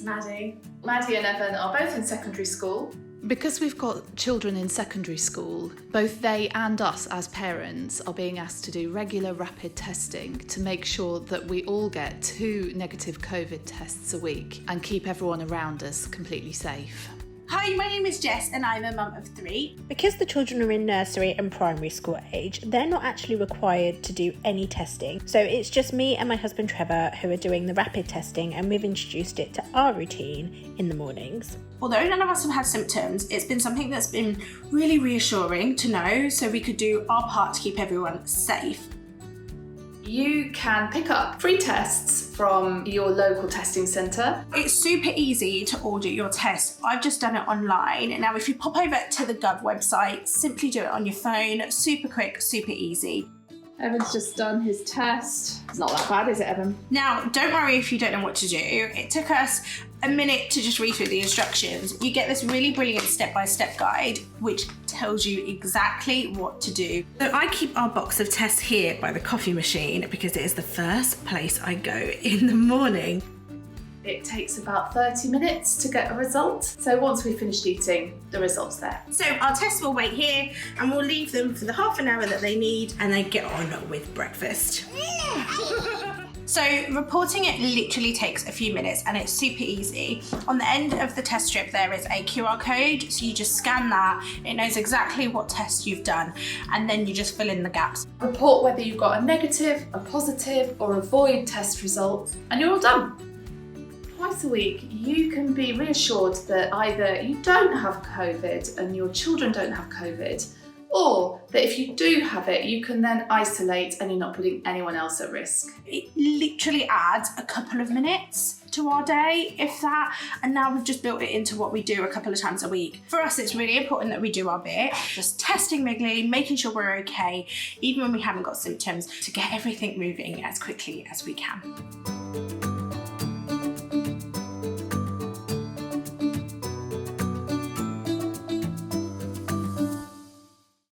Maddie. Maddie and Evan are both in secondary school. Because we've got children in secondary school, both they and us as parents are being asked to do regular rapid testing to make sure that we all get 2 negative COVID tests a week and keep everyone around us completely safe. Hi, my name is Jess and I'm a mum of 3. Because the children are in nursery and primary school age, they're not actually required to do any testing. So it's just me and my husband Trevor who are doing the rapid testing, and we've introduced it to our routine in the mornings. Although none of us have had symptoms, it's been something that's been really reassuring to know so we could do our part to keep everyone safe. You can pick up free tests from your local testing centre. It's super easy to order your test. I've just done it online. Now, if you pop over to the Gov website, simply do it on your phone. Super quick, super easy. Evan's just done his test. It's not that bad, is it, Evan? Now, don't worry if you don't know what to do. It took us a minute to just read through the instructions. You get this really brilliant step-by-step guide which tells you exactly what to do. So I keep our box of tests here by the coffee machine because it is the first place I go in the morning. It takes about 30 minutes to get a result. So once we've finished eating, the result's there. So our tests will wait here and we'll leave them for the half an hour that they need and they get on with breakfast. So reporting it literally takes a few minutes and it's super easy. On the end of the test strip there is a QR code, so you just scan that, it knows exactly what test you've done, and then you just fill in the gaps. Report whether you've got a negative, a positive or a void test result, and you're all done. Twice a week you can be reassured that either you don't have COVID and your children don't have COVID, or that if you do have it, you can then isolate and you're not putting anyone else at risk. It literally adds a couple of minutes to our day, if that, and now we've just built it into what we do a couple of times a week. For us, it's really important that we do our bit, just testing regularly, making sure we're okay, even when we haven't got symptoms, to get everything moving as quickly as we can.